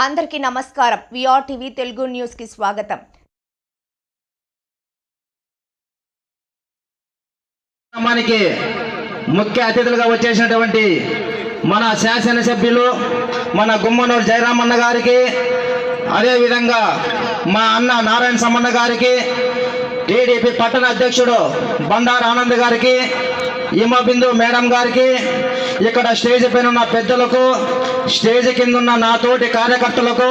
అందరికీ నమస్కారం. VR TV Telugu news కి స్వాగతం. మనకి ముఖ్య అతిథులుగా వచ్చేసినటువంటి మన శాసనసభ్యులు మన గుమ్మనూరు జయరామన్న గారికి, అదేవిధంగా మా అన్న నారాయణ సమ్మన్న గారికి, టీడీపీ పట్టణ అధ్యక్షుడు బండారు ఆనంద్ గారికి, హిమబిందు మేడం గారికి, ఇక్కడ స్టేజ్ పైన ఉన్న పెద్దలకు, స్టేజ్ కింద ఉన్న నా తోటి కార్యకర్తలకు,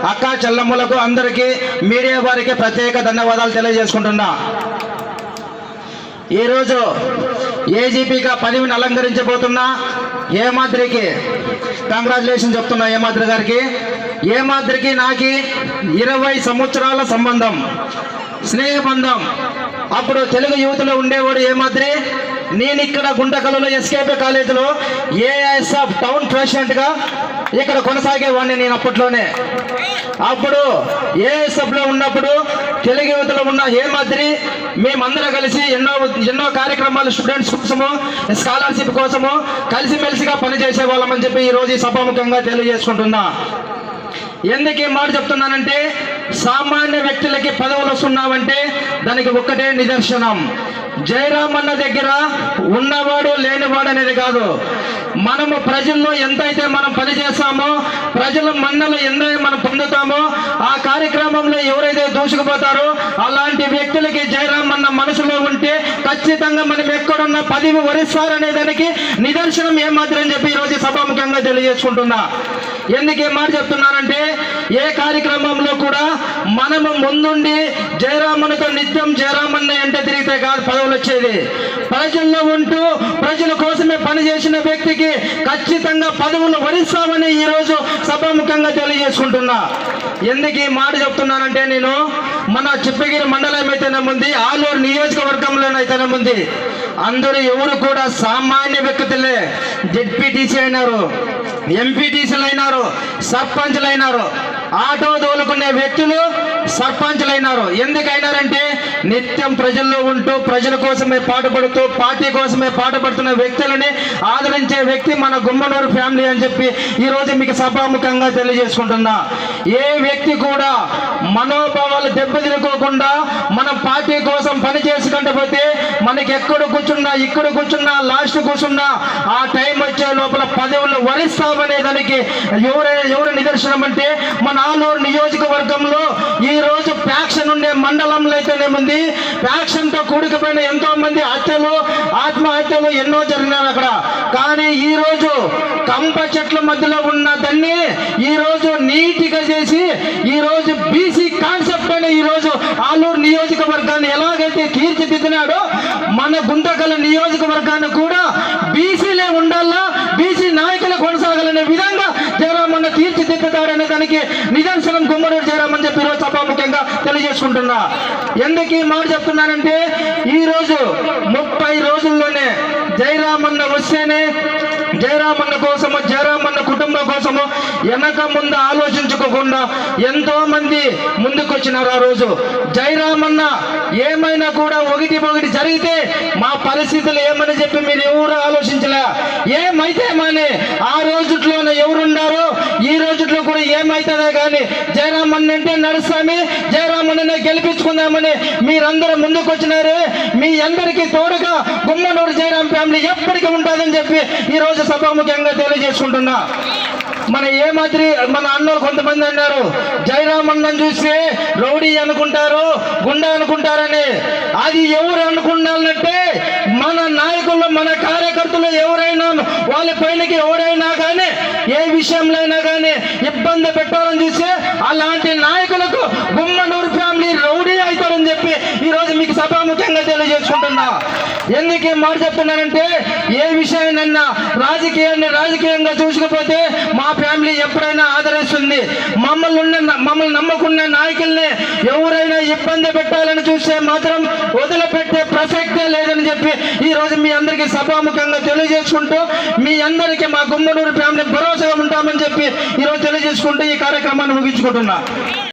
అక్క చెల్లమ్మలకు, అందరికీ మీడియా వారికి ప్రత్యేక ధన్యవాదాలు తెలియజేసుకుంటున్నా. ఈరోజు ఏజీపీగా పదవిని అలంకరించబోతున్నా ఏమాద్రికి కంగ్రాచులేషన్ చెప్తున్నా. ఏమాద్రి గారికి, ఏమాద్రికి నాకి 20 సంవత్సరాల సంబంధం, స్నేహబంధం. అప్పుడు తెలుగు యువతలో ఉండేవాడు ఏమాద్రి. నేను ఇక్కడ గుంటకల్లో ఎస్కేపీ కాలేజీలో ఏఎస్ఎఫ్ టౌన్ ప్రెసిడెంట్గా ఇక్కడ కొనసాగేవాడిని. నేను అప్పుడు ఏఎస్ఎఫ్లో ఉన్నప్పుడు తెలుగు యువతలో ఉన్న ఏమాద్రి మేమందరం కలిసి ఎన్నో కార్యక్రమాలు స్టూడెంట్స్ కోసము, స్కాలర్షిప్ కోసము కలిసిమెలిసిగా పనిచేసే వాళ్ళమని చెప్పి ఈరోజు ఈ సభాముఖంగా తెలియజేసుకుంటున్నా. ఎందుకు ఈ మాట చెప్తున్నానంటే, సామాన్య వ్యక్తులకి పదవులు వస్తున్నావంటే దానికి ఒక్కటే నిదర్శనం. జయరామన్న దగ్గర ఉన్నవాడు లేనివాడు అనేది కాదు. మనము ప్రజల్లో ఎంతైతే మనం పనిచేస్తామో, ప్రజల మన్నలు ఎంతైతే మనం పొందుతామో, ఆ కార్యక్రమంలో ఎవరైతే దూసుకుపోతారో అలాంటి వ్యక్తులకి జయరామన్న మనసులో ఉంటే ఖచ్చితంగా మనం ఎక్కడున్న పదవి వరిస్తారనే దానికి నిదర్శనం ఏమాత్రం అని చెప్పి ఈరోజు సభాముఖంగా తెలియజేసుకుంటున్నా. ఎందుకు ఈ మాట చెప్తున్నానంటే, ఏ కార్యక్రమంలో కూడా మనము ముందుండి జయరామన్నతో నిత్యం జయరామన్న అంటే తిరిగితే కాదు పదవులు వచ్చేది. ప్రజల్లో ఉంటూ ప్రజల కోసమే పనిచేసిన వ్యక్తికి ఖచ్చితంగా పదవులు వరిస్తామని ఈరోజు సభాముఖంగా తెలియజేసుకుంటున్నా. ఎందుకు ఈ మాట చెప్తున్నానంటే, నేను మన చిప్పగిరి మండలం అయితేనేముంది, ఆలూరు నియోజకవర్గంలోనైతేనేముంది, అందరూ ఎవరు కూడా సామాన్య వ్యక్తులే. జెడ్పీటీసీ అయినారు, ఎంపీటీసీలు అయినారు, సర్పంచ్లు అయినారు, ఆటో తోలుకునే వ్యక్తులు సర్పంచ్లు అయినారు. ఎందుకైనారంటే నిత్యం ప్రజల్లో ఉంటూ ప్రజల కోసమే పాటుపడుతూ పార్టీ కోసమే పాటుపడుతున్న వ్యక్తులని ఆదరించే వ్యక్తి మన గుమ్మనూరు ఫ్యామిలీ అని చెప్పి ఈరోజు మీకు సభాముఖంగా తెలియజేసుకుంటున్నా. ఏ వ్యక్తి కూడా మనోభావాలు దెబ్బతినుకోకుండా మనం పార్టీ కోసం పని చేసుకుంటూ పోతే మనకి ఎక్కడ కూర్చున్నా, ఇక్కడ కూర్చున్నా, లాస్ట్ కూర్చున్నా ఆ టైం వచ్చే లోపల పదవులు వరిస్తామనే దానికి ఎవరు నిదర్శనం అంటే, మన ఆలూరు నియోజకవర్గంలో ఈ రోజు ఫ్యాక్షన్ ఉండే మండలంలో అయితేనేముంది, ఫ్యాక్షన్ తో కూడుకుపోయిన ఎంతో మంది హత్యలు, ఆత్మహత్యలు ఎన్నో జరిగినాయి అక్కడ. కానీ ఈ రోజు కంప చెట్ల మధ్యలో ఉన్న దాన్ని ఈ రోజు నీట్గా చేసి ఈ రోజు బీసీ కాన్సెప్ట్ అని ఈ రోజు ఆలూరు నియోజకవర్గాన్ని ఎలాగైతే తీర్చిదిద్దినాడో, మన గుంటకల్ నియోజకవర్గాన్ని కూడా బీసీలే ఉండాలా, బీసీ నాయకులు కొనసాగాలనే విధంగా జయరామన్న తీర్చిదిద్దుతాడనే దానికి నిదర్శనం గుమ్మనూరు జయరామన్ చెప్పి ఈరోజు సభాముఖంగా తెలియజేసుకుంటున్నా. ఎందుకు ఈ మాట చెప్తున్నానంటే, ఈరోజు 30 రోజుల్లోనే జయరామన్న వస్తేనే జయరామన్న కోసము, జయరామన్న కుటుంబం కోసము వెనక ముందు ఆలోచించుకోకుండా ఎంతో మంది ముందుకు వచ్చినారు. ఆ రోజు జయరామన్న ఏమైనా కూడా ఒకటి జరిగితే మా పరిస్థితులు ఏమని చెప్పి మీరు ఎవరు ఆలోచించలే. ఏమైతే మానే ఆ రోజుట్లోనే ఎవరున్నారో ఈ రోజుట్లో కూడా ఏమైతుందో కానీ జయరామన్న అంటే నడుస్తామే, జయరామన్ననే గెలిపించుకుందామని మీరందరూ ముందుకు వచ్చినారే. మీ అందరికీ తోడుగా గుమ్మనూరు జయరాం ఫ్యామిలీ ఎప్పటికీ ఉంటుందని చెప్పి ఈరోజు సభాముఖంగా తెలియజేసుకుంటున్నా. మన ఏమాత్రి మన అన్నలు కొంతమంది అన్నారు, జయరామన్నను చూస్తే రౌడీ అనుకుంటారు, గుండా అనుకుంటారని. అది ఎవరు అనుకున్నారంటే, మన నాయకులు, మన కార్యకర్తలు ఎవరైనా వాళ్ళ పైనకి ఎవరైనా కానీ ఏ విషయంలో అయినా కానీ ఇబ్బంది పెట్టాలని చూస్తే అలాంటి నాయకులకు గుమ్మనూరు ఫ్యామిలీ రౌడీ అవుతారని చెప్పి ఈరోజు మీకు సభాముఖంగా తెలియజేసుకుంటున్నా. ఎందుకు మాట చెప్తున్నానంటే, ఏ విషయాన్నైనా రాజకీయంగా చూసుకుపోతే మా ఫ్యామిలీ ఎప్పుడైనా ఆదరిస్తుంది. మమ్మల్ని నమ్మకున్న నాయకుల్ని ఎవరైనా ఇబ్బంది పెట్టాలని చూస్తే మాత్రం వదిలిపెట్టే ప్రసక్తే లేదని చెప్పి ఈరోజు మీ అందరికీ సభాముఖంగా తెలియజేసుకుంటూ, మీ అందరికీ మా గుమ్మనూరు ఫ్యామిలీ భరోసాగా ఉంటామని చెప్పి ఈరోజు తెలియజేసుకుంటూ ఈ కార్యక్రమాన్ని ముగించుకుంటున్నా.